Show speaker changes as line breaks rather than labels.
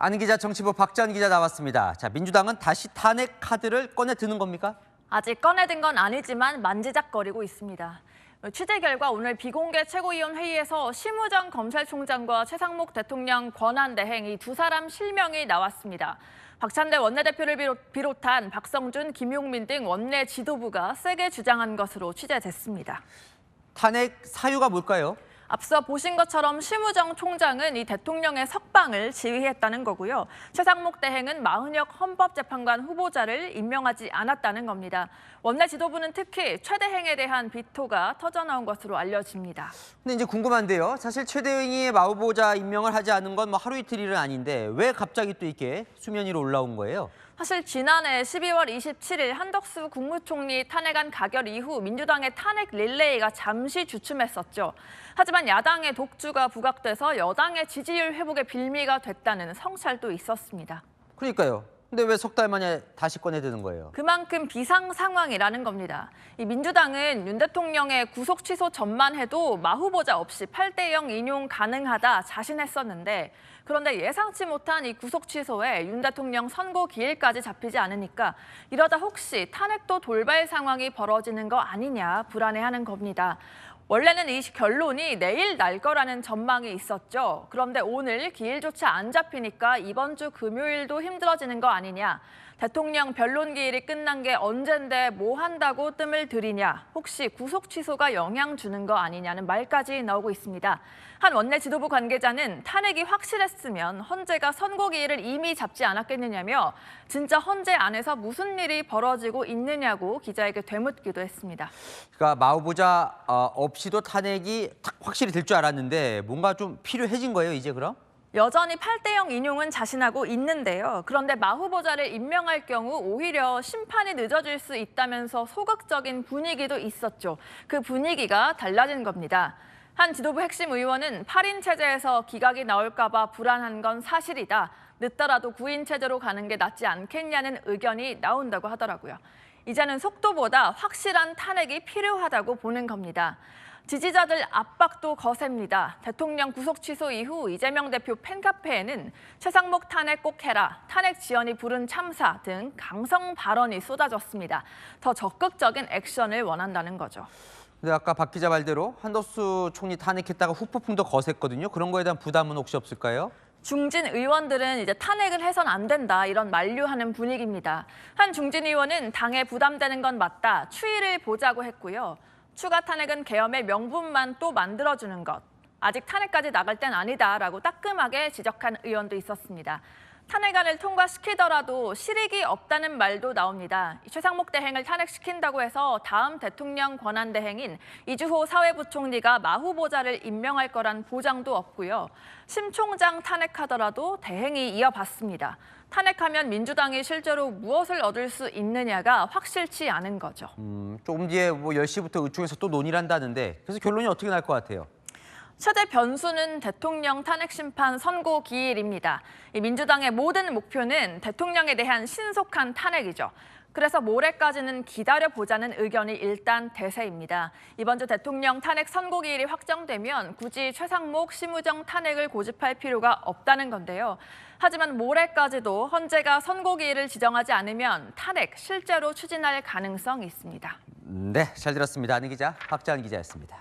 안 기자, 정치부 박지한 기자 나왔습니다. 자, 민주당은 다시 탄핵 카드를 꺼내 드는 겁니까?
아직 꺼내든 건 아니지만 만지작거리고 있습니다. 취재 결과 오늘 비공개 최고위원 회의에서 심우정 검찰총장과 최상목 대통령 권한대행 이 두 사람 실명이 나왔습니다. 박찬대 원내대표를 비롯한 박성준, 김용민 등 원내 지도부가 세게 주장한 것으로 취재됐습니다.
탄핵 사유가 뭘까요?
앞서 보신 것처럼 심우정 총장은 이 대통령의 석방을 지휘했다는 거고요. 최상목 대행은 마흔역 헌법재판관 후보자를 임명하지 않았다는 겁니다. 원내 지도부는 특히 최 대행에 대한 비토가 터져나온 것으로 알려집니다.
근데 이제 궁금한데요. 사실 최 대행이 마 후보자 임명을 하지 않은 건 뭐 하루 이틀 일은 아닌데 왜 갑자기 또 이렇게 수면 위로 올라온 거예요?
사실 지난해 12월 27일 한덕수 국무총리 탄핵안 가결 이후 민주당의 탄핵 릴레이가 잠시 주춤했었죠. 하지만 야당의 독주가 부각돼서 여당의 지지율 회복에 빌미가 됐다는 성찰도 있었습니다.
그러니까요. 근데 왜 석 달 만에 다시 꺼내 드는 거예요?
그만큼 비상 상황이라는 겁니다. 이 민주당은 윤 대통령의 구속 취소 전만 해도 마 후보자 없이 8대0 인용 가능하다 자신했었는데 그런데 예상치 못한 이 구속 취소에 윤 대통령 선고 기일까지 잡히지 않으니까 이러다 혹시 탄핵도 돌발 상황이 벌어지는 거 아니냐 불안해하는 겁니다. 원래는 이 결론이 내일 날 거라는 전망이 있었죠. 그런데 오늘 기일조차 안 잡히니까 이번 주 금요일도 힘들어지는 거 아니냐. 대통령 변론 기일이 끝난 게 언젠데 뭐 한다고 뜸을 들이냐. 혹시 구속 취소가 영향 주는 거 아니냐는 말까지 나오고 있습니다. 한 원내 지도부 관계자는 탄핵이 확실했으면 헌재가 선고 기일을 이미 잡지 않았겠느냐며 진짜 헌재 안에서 무슨 일이 벌어지고 있느냐고 기자에게 되묻기도 했습니다.
그러니까 마 후보자 없이도 탄핵이 딱 확실히 될 줄 알았는데 뭔가 좀 필요해진 거예요, 이제 그럼?
여전히 8대0 인용은 자신하고 있는데요. 그런데 마 후보자를 임명할 경우 오히려 심판이 늦어질 수 있다면서 소극적인 분위기도 있었죠. 그 분위기가 달라진 겁니다. 한 지도부 핵심 의원은 8인 체제에서 기각이 나올까 봐 불안한 건 사실이다. 늦더라도 9인 체제로 가는 게 낫지 않겠냐는 의견이 나온다고 하더라고요. 이제는 속도보다 확실한 탄핵이 필요하다고 보는 겁니다. 지지자들 압박도 거셉니다. 대통령 구속 취소 이후 이재명 대표 팬카페에는 최상목 탄핵 꼭 해라, 탄핵 지연이 부른 참사 등 강성 발언이 쏟아졌습니다. 더 적극적인 액션을 원한다는 거죠.
근데 아까 박 기자 말대로 한덕수 총리 탄핵했다가 후폭풍도 거셌거든요. 그런 거에 대한 부담은 혹시 없을까요?
중진 의원들은 이제 탄핵을 해선 안 된다 이런 만류하는 분위기입니다. 한 중진 의원은 당에 부담되는 건 맞다, 추이를 보자고 했고요. 추가 탄핵은 계엄의 명분만 또 만들어주는 것. 아직 탄핵까지 나갈 땐 아니다라고 따끔하게 지적한 의원도 있었습니다. 탄핵안을 통과시키더라도 실익이 없다는 말도 나옵니다. 최상목 대행을 탄핵시킨다고 해서 다음 대통령 권한대행인 이주호 사회부총리가 마 후보자를 임명할 거란 보장도 없고요. 심 총장 탄핵하더라도 대행이 이어받습니다. 탄핵하면 민주당이 실제로 무엇을 얻을 수 있느냐가 확실치 않은 거죠.
조금 뒤에 뭐 10시부터 의총에서 또 논의를 한다는데 그래서 결론이 어떻게 날 것 같아요?
최대 변수는 대통령 탄핵 심판 선고 기일입니다. 이 민주당의 모든 목표는 대통령에 대한 신속한 탄핵이죠. 그래서 모레까지는 기다려보자는 의견이 일단 대세입니다. 이번 주 대통령 탄핵 선고 기일이 확정되면 굳이 최상목, 심우정 탄핵을 고집할 필요가 없다는 건데요. 하지만 모레까지도 헌재가 선고 기일을 지정하지 않으면 탄핵 실제로 추진할 가능성이 있습니다.
네, 잘 들었습니다. 안 기자, 박지한 기자였습니다.